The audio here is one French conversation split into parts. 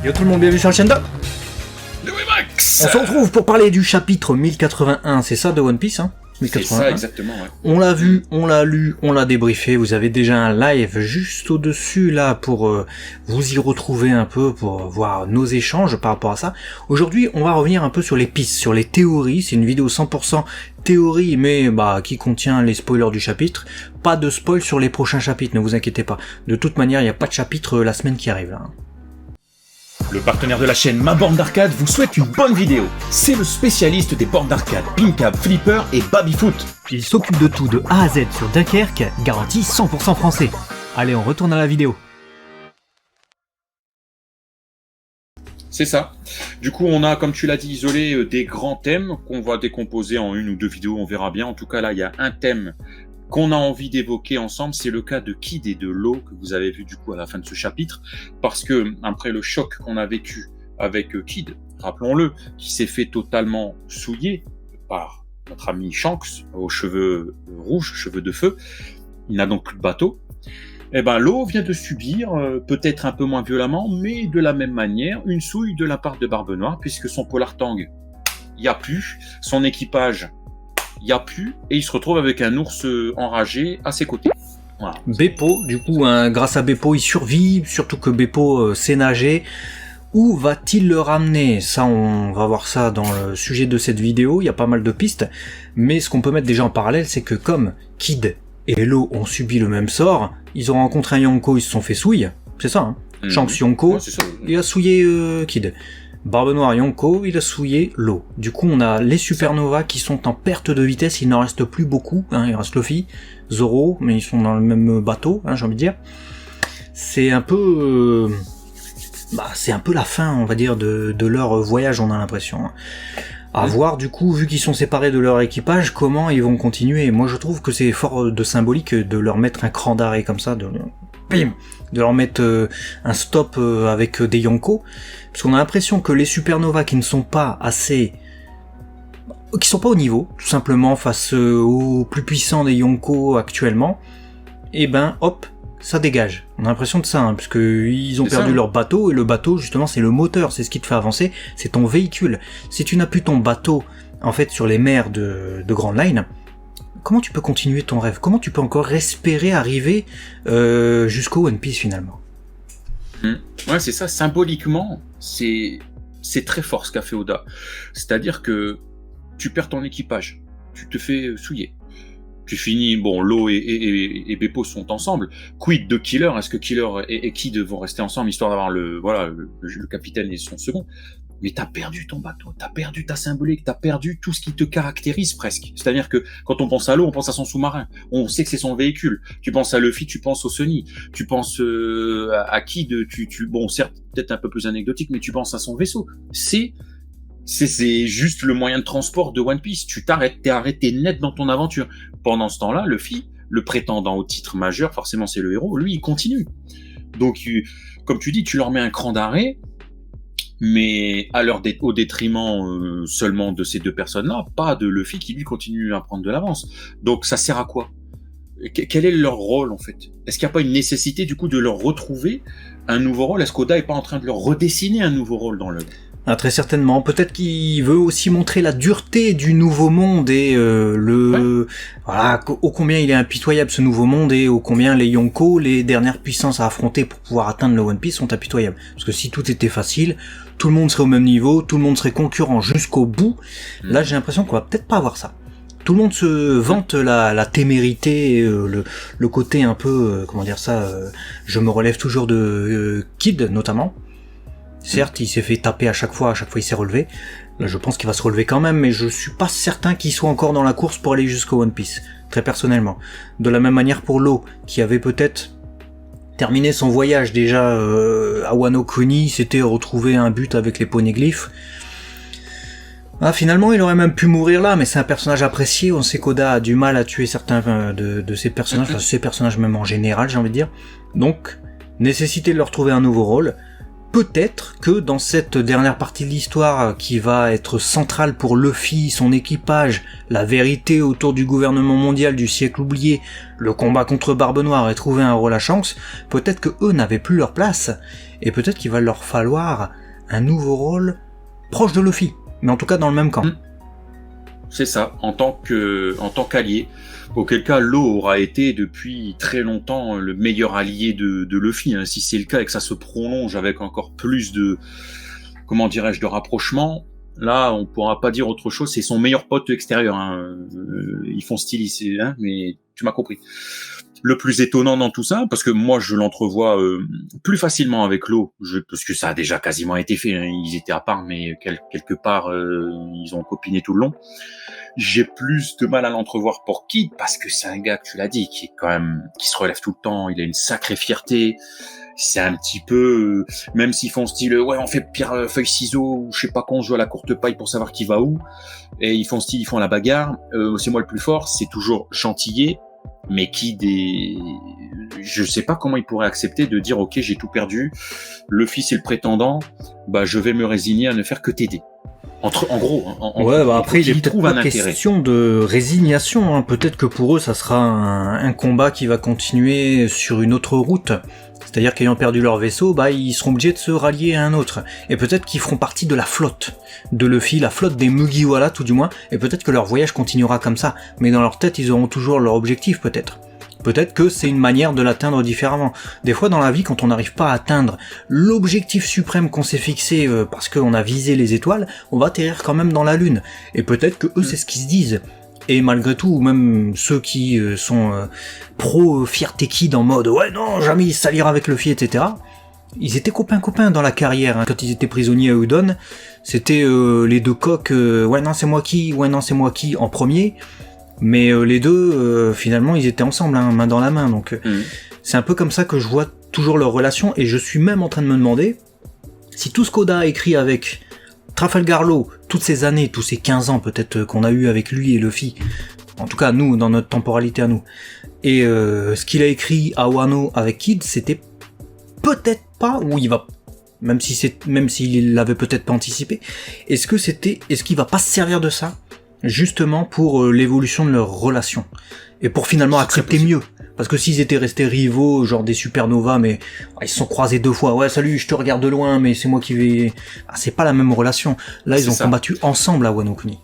Yo tout le monde, bienvenue sur la chaîne de Max. On se retrouve pour parler du chapitre 1081, c'est ça de One Piece, hein? 1081. C'est ça, exactement, ouais. On l'a vu, on l'a lu, on l'a débriefé, vous avez déjà un live juste au-dessus là pour vous y retrouver un peu, pour voir nos échanges par rapport à ça. Aujourd'hui, on va revenir un peu sur les pistes, sur les théories, c'est une vidéo 100% théorie, mais qui contient les spoilers du chapitre. Pas de spoil sur les prochains chapitres, ne vous inquiétez pas. De toute manière, il n'y a pas de chapitre la semaine qui arrive là. Le partenaire de la chaîne Ma Borne d'Arcade vous souhaite une bonne vidéo. C'est le spécialiste des bornes d'arcade, Pincab, Flipper et Babyfoot. Il s'occupe de tout de A à Z sur Dunkerque, garantie 100% français. Allez, on retourne à la vidéo. C'est ça. Du coup, on a, comme tu l'as dit, isolé des grands thèmes qu'on va décomposer en une ou deux vidéos, on verra bien. En tout cas, là, il y a un thème qu'on a envie d'évoquer ensemble, c'est le cas de Kid et de Law, que vous avez vu du coup à la fin de ce chapitre, parce que après le choc qu'on a vécu avec Kid, rappelons-le, qui s'est fait totalement souiller par notre ami Shanks, aux cheveux rouges, cheveux de feu, il n'a donc plus de bateau. Eh ben, Law vient de subir, peut-être un peu moins violemment, mais de la même manière, une souille de la part de Barbe Noire, puisque son Polar Tang, il n'y a plus, son équipage, il n'y a plus, et il se retrouve avec un ours enragé à ses côtés. Voilà. Beppo, du coup, grâce à Beppo, il survit, surtout que Beppo sait nager. Où va-t-il le ramener? Ça, on va voir ça dans le sujet de cette vidéo, il y a pas mal de pistes, mais ce qu'on peut mettre déjà en parallèle, c'est que comme Kid et Law ont subi le même sort, ils ont rencontré un Yonko, ils se sont fait souille, c'est ça, hein. Shanks Yonko, Ouais, c'est ça. il a souillé Kid. Barbe Noire Yonko, il a souillé Law. Du coup, on a les Supernovas qui sont en perte de vitesse, il n'en reste plus beaucoup, hein. Il reste Luffy, Zoro, mais ils sont dans le même bateau, hein, j'ai envie de dire. C'est un peu... c'est un peu la fin, on va dire, de leur voyage, on a l'impression. Hein. À voir, du coup, vu qu'ils sont séparés de leur équipage, comment ils vont continuer. Moi, je trouve que c'est fort de symbolique de leur mettre un cran d'arrêt comme ça, de leur mettre un stop avec des Yonko, parce qu'on a l'impression que les Supernovas qui ne sont pas assez... qui sont pas au niveau, tout simplement, face aux plus puissants des Yonko actuellement, et ben, hop, ça dégage. On a l'impression de ça, hein, parce que ils ont perdu leur bateau, et le bateau, justement, c'est le moteur, c'est ce qui te fait avancer, c'est ton véhicule. Si tu n'as plus ton bateau, en fait, sur les mers de Grand Line, comment tu peux continuer ton rêve? Comment tu peux encore espérer arriver jusqu'au One Piece, finalement? Ouais, c'est ça, symboliquement, c'est très fort ce qu'a fait Oda. C'est-à-dire que tu perds ton équipage, tu te fais souiller. Tu finis, bon, Law et Beppo sont ensemble. Quid de Killer? Est-ce que Killer et Kid vont rester ensemble, histoire d'avoir le capitaine et son second? Mais t'as perdu ton bateau, t'as perdu ta symbolique, t'as perdu tout ce qui te caractérise presque. C'est-à-dire que quand on pense à Law, on pense à son sous-marin. On sait que c'est son véhicule. Tu penses à Luffy, tu penses au Sunny. Tu penses à Kid, bon, certes, peut-être un peu plus anecdotique, mais tu penses à son vaisseau. C'est juste le moyen de transport de One Piece. Tu t'arrêtes, t'es arrêté net dans ton aventure. Pendant ce temps-là, Luffy, le prétendant au titre majeur, forcément c'est le héros, lui il continue. Donc, comme tu dis, tu leur mets un cran d'arrêt, mais au détriment seulement de ces deux personnes-là, pas de Luffy qui lui continue à prendre de l'avance. Donc ça sert à quoi? Quel est leur rôle en fait? Est-ce qu'il n'y a pas une nécessité du coup de leur retrouver un nouveau rôle? Est-ce qu'Oda est pas en train de leur redessiner un nouveau rôle dans l'œuvre? Ah, très certainement. Peut-être qu'il veut aussi montrer la dureté du nouveau monde et voilà, ô combien il est impitoyable ce nouveau monde et ô combien les Yonko, les dernières puissances à affronter pour pouvoir atteindre le One Piece, sont impitoyables. Parce que si tout était facile, tout le monde serait au même niveau, tout le monde serait concurrent jusqu'au bout. Là, j'ai l'impression qu'on va peut-être pas avoir ça. Tout le monde se vante la témérité, le côté un peu, comment dire ça, je me relève toujours de Kid notamment. Certes, il s'est fait taper à chaque fois il s'est relevé. Là, je pense qu'il va se relever quand même, mais je suis pas certain qu'il soit encore dans la course pour aller jusqu'au One Piece, très personnellement. De la même manière pour Law, qui avait peut-être terminé son voyage déjà à Wano Kuni, s'était retrouvé un but avec les poneglyphes. Ah, finalement, il aurait même pu mourir là, mais c'est un personnage apprécié. On sait qu'Oda a du mal à tuer certains de ces personnages, enfin ces personnages même en général, j'ai envie de dire. Donc, nécessité de leur trouver un nouveau rôle. peut-être que dans cette dernière partie de l'histoire qui va être centrale pour Luffy, son équipage, la vérité autour du gouvernement mondial du siècle oublié, le combat contre Barbe Noire et trouver un rôle à Shanks, peut-être que eux n'avaient plus leur place, et peut-être qu'il va leur falloir un nouveau rôle proche de Luffy, mais en tout cas dans le même camp. C'est ça, en tant qu'allié. Auquel cas, Law aura été depuis très longtemps le meilleur allié de Luffy. Hein. Si c'est le cas et que ça se prolonge avec encore plus de, comment dirais-je, de rapprochement, là, on pourra pas dire autre chose. C'est son meilleur pote extérieur. Hein. Ils font style, hein, mais tu m'as compris. Le plus étonnant dans tout ça, parce que moi je l'entrevois plus facilement avec Law, parce que ça a déjà quasiment été fait, hein, ils étaient à part, mais quelque part ils ont copiné tout le long. J'ai plus de mal à l'entrevoir pour Kid, parce que c'est un gars, tu l'as dit, qui se relève tout le temps, il a une sacrée fierté. C'est un petit peu, même s'ils font style, ouais, on fait pierre, feuille, ciseaux, ou je sais pas quand on joue à la courte paille pour savoir qui va où, et ils font la bagarre, c'est moi le plus fort, c'est toujours gentillé. Mais je sais pas comment il pourrait accepter de dire ok, j'ai tout perdu, le fils est le prétendant, bah je vais me résigner à ne faire que t'aider. En gros, après il est peut-être pas question de résignation, hein. Peut-être que pour eux ça sera un combat qui va continuer sur une autre route. C'est-à-dire qu'ayant perdu leur vaisseau, bah ils seront obligés de se rallier à un autre. Et peut-être qu'ils feront partie de la flotte de Luffy, la flotte des Mugiwara tout du moins, et peut-être que leur voyage continuera comme ça. Mais dans leur tête, ils auront toujours leur objectif peut-être. Peut-être que c'est une manière de l'atteindre différemment. Des fois dans la vie, quand on n'arrive pas à atteindre l'objectif suprême qu'on s'est fixé parce qu'on a visé les étoiles, on va atterrir quand même dans la lune. Et peut-être que eux, c'est ce qu'ils se disent. Et malgré tout, même ceux qui sont pro-fierté Kid en mode « ouais non, jamais il s'alliera avec Luffy, etc. » Ils étaient copains dans la carrière, hein. Quand ils étaient prisonniers à Udon, c'était les deux coqs « ouais non c'est moi qui, en premier. Mais les deux, finalement, ils étaient ensemble, hein, main dans la main. Donc c'est un peu comme ça que je vois toujours leur relation. Et je suis même en train de me demander si tout ce qu'Oda a écrit avec Trafalgar Law, toutes ces années, tous ces 15 ans peut-être qu'on a eu avec lui et Luffy, en tout cas nous, dans notre temporalité à nous, et ce qu'il a écrit à Wano avec Kid, c'était peut-être pas où il va, même s'il l'avait peut-être pas anticipé, est-ce qu'il va pas se servir de ça justement pour l'évolution de leur relation et pour finalement accepter mieux, parce que s'ils étaient restés rivaux, genre des supernovas, mais ils se sont croisés 2 fois, ouais salut, je te regarde de loin, mais c'est moi qui vais, c'est pas la même relation. Là ils ont combattu ensemble à Wano Kuni.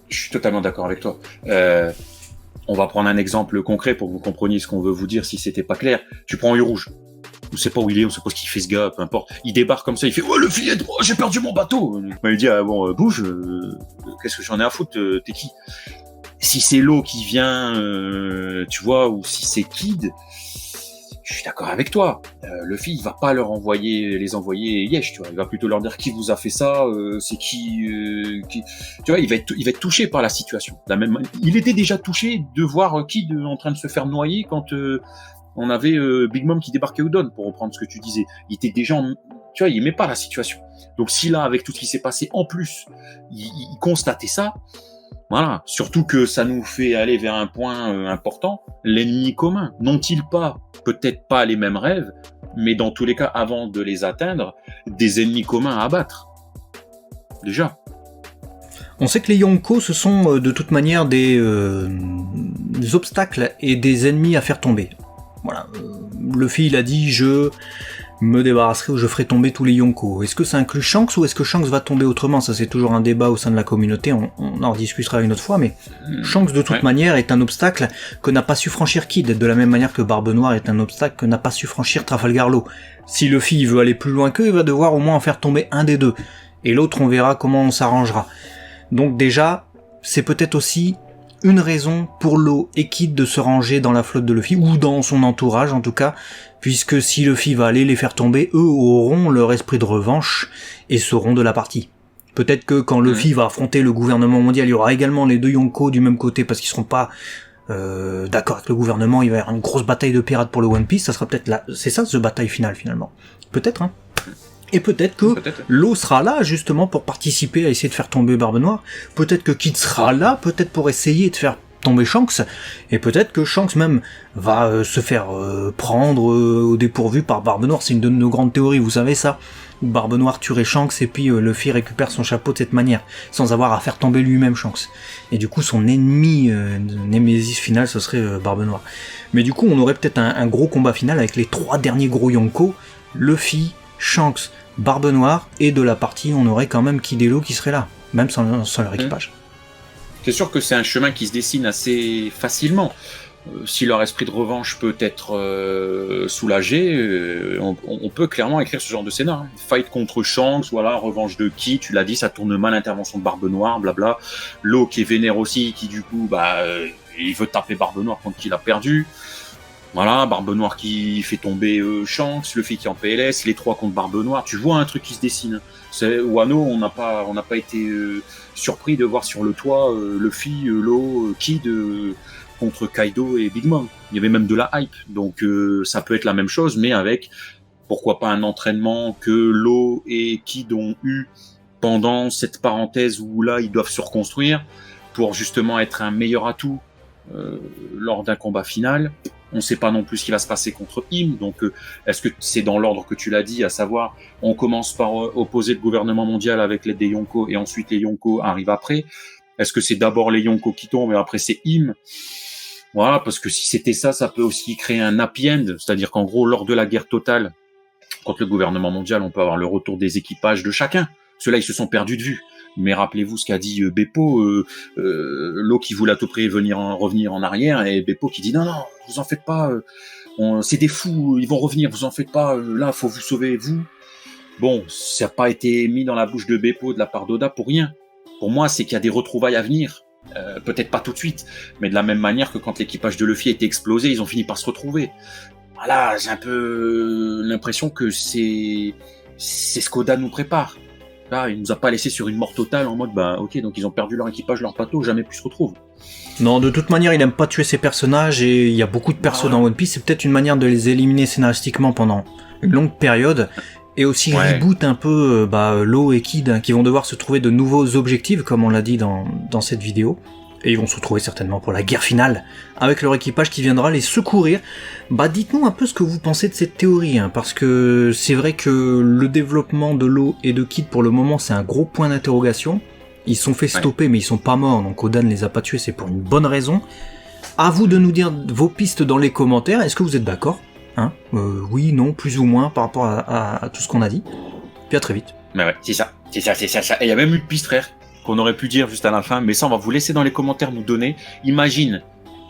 Je suis totalement d'accord avec toi. On va prendre un exemple concret pour que vous compreniez ce qu'on veut vous dire si c'était pas clair. Tu prends Œil Rouge. On sait pas où il est, on sait pas ce qu'il fait ce gars, peu importe. Il débarque comme ça, il fait « Oh, le filet de moi, j'ai perdu mon bateau !» Il dit « Ah bon, bouge, qu'est-ce que j'en ai à foutre, t'es qui ?» Si c'est Law qui vient, tu vois, ou si c'est Kid, je suis d'accord avec toi. Luffy, il va pas les envoyer Yesh, tu vois. Il va plutôt leur dire qui vous a fait ça, c'est qui. Tu vois, il va être touché par la situation. Il était déjà touché de voir Kid en train de se faire noyer quand on avait Big Mom qui débarquait Udon, pour reprendre ce que tu disais. Il était déjà, tu vois, il aimait pas la situation. Donc si là, avec tout ce qui s'est passé, en plus, il constatait ça. Voilà, surtout que ça nous fait aller vers un point important, l'ennemi commun. N'ont-ils pas, peut-être pas les mêmes rêves, mais dans tous les cas, avant de les atteindre, des ennemis communs à abattre. Déjà. On sait que les Yonko, ce sont de toute manière des obstacles et des ennemis à faire tomber. Voilà, Luffy il a dit je me débarrasserai ou je ferai tomber tous les Yonko. Est-ce que ça inclut Shanks ou est-ce que Shanks va tomber autrement? Ça c'est toujours un débat au sein de la communauté, on en rediscutera une autre fois, mais Shanks de toute manière est un obstacle que n'a pas su franchir Kid, de la même manière que Barbe Noire est un obstacle que n'a pas su franchir Trafalgar Law. Si Luffy veut aller plus loin qu'eux, il va devoir au moins en faire tomber un des deux, et l'autre on verra comment on s'arrangera. Donc déjà, c'est peut-être aussi une raison pour Law et Kid de se ranger dans la flotte de Luffy, ou dans son entourage en tout cas, puisque si Luffy va aller les faire tomber, eux auront leur esprit de revanche et seront de la partie. Peut-être que quand Luffy va affronter le gouvernement mondial, il y aura également les deux Yonko du même côté parce qu'ils seront pas d'accord avec le gouvernement, il va y avoir une grosse bataille de pirates pour le One Piece, ça sera peut-être là, c'est ça ce bataille finale finalement. Peut-être, hein. Et peut-être que Law sera là justement pour participer à essayer de faire tomber Barbe Noire. Peut-être que Kid sera là, peut-être pour essayer de faire tomber Shanks, et peut-être que Shanks même va se faire prendre au dépourvu par Barbe Noire. C'est une de nos grandes théories, vous savez ça, où Barbe Noire tuerait Shanks et puis Luffy récupère son chapeau de cette manière, sans avoir à faire tomber lui-même Shanks. Et du coup son ennemi, Némésis final, ce serait Barbe Noire. Mais du coup on aurait peut-être un gros combat final avec les 3 derniers gros Yonko, Luffy, Shanks, Barbe Noire, et de la partie on aurait quand même Kid et Law qui serait là, même sans leur équipage. C'est sûr que c'est un chemin qui se dessine assez facilement. Si leur esprit de revanche peut être soulagé, on peut clairement écrire ce genre de scénar. Fight contre Shanks, voilà, revanche de qui, tu l'as dit, ça tourne mal, intervention de Barbe Noire, blabla. Law qui est vénère aussi, qui du coup, il veut taper Barbe Noire quand il a perdu. Voilà, Barbe Noire qui fait tomber Shanks, Luffy qui est en PLS, les 3 contre Barbe Noire. Tu vois un truc qui se dessine. Wano, on n'a pas été surpris de voir sur le toit Luffy, Law, Kid contre Kaido et Big Mom. Il y avait même de la hype. Donc ça peut être la même chose, mais avec, pourquoi pas, un entraînement que Law et Kid ont eu pendant cette parenthèse où là, ils doivent se reconstruire pour justement être un meilleur atout lors d'un combat final. On ne sait pas non plus ce qui va se passer contre Im, donc est-ce que c'est dans l'ordre que tu l'as dit, à savoir on commence par opposer le gouvernement mondial avec l'aide des Yonko et ensuite les Yonko arrivent après? Est-ce que c'est d'abord les Yonko qui tombent et après c'est Im? Voilà, parce que si c'était ça, ça peut aussi créer un happy end, c'est-à-dire qu'en gros, lors de la guerre totale contre le gouvernement mondial, on peut avoir le retour des équipages de chacun. Ceux-là, ils se sont perdus de vue. Mais rappelez-vous ce qu'a dit Beppo, Law qui voulait à tout prix revenir en arrière, et Beppo qui dit non, vous en faites pas, c'est des fous, ils vont revenir, vous en faites pas, là, faut vous sauver, vous. Bon, ça n'a pas été mis dans la bouche de Beppo de la part d'Oda pour rien. Pour moi, c'est qu'il y a des retrouvailles à venir. Peut-être pas tout de suite, mais de la même manière que quand l'équipage de Luffy était explosé, ils ont fini par se retrouver. Voilà, j'ai un peu l'impression que c'est ce qu'Oda nous prépare. Là, il nous a pas laissé sur une mort totale en mode ok, donc ils ont perdu leur équipage, leur bateau, jamais plus se retrouvent. Non, de toute manière, il aime pas tuer ses personnages et il y a beaucoup de persos dans One Piece. C'est peut-être une manière de les éliminer scénaristiquement pendant une longue période. Et aussi reboot un peu Law et Kid qui vont devoir se trouver de nouveaux objectifs, comme on l'a dit dans cette vidéo. Et ils vont se retrouver certainement pour la guerre finale, avec leur équipage qui viendra les secourir. Dites-nous un peu ce que vous pensez de cette théorie, parce que c'est vrai que le développement de Law et de Kid pour le moment c'est un gros point d'interrogation. Ils se sont fait stopper mais ils sont pas morts, donc Oda ne les a pas tués, c'est pour une bonne raison. À vous de nous dire vos pistes dans les commentaires, est-ce que vous êtes d'accord ? Oui, non, plus ou moins par rapport à tout ce qu'on a dit. Puis à très vite. Ouais, c'est ça. Et il y a même une piste, frère, qu'on aurait pu dire juste à la fin, mais ça on va vous laisser dans les commentaires nous donner. Imagine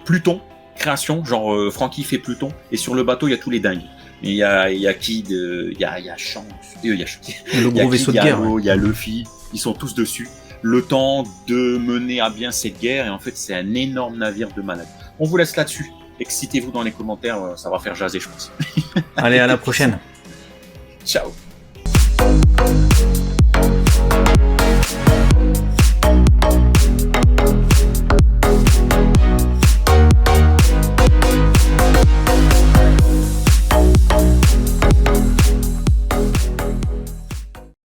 Pluton, création, genre Franky fait Pluton, et sur le bateau il y a tous les dingues. Il y a Kid, il y a Shanks, le gros vaisseau de guerre. Il y a Luffy, ils sont tous dessus. Le temps de mener à bien cette guerre, et en fait c'est un énorme navire de malade. On vous laisse là-dessus. Excitez-vous dans les commentaires, ça va faire jaser, je pense. Allez, à la prochaine. Ciao.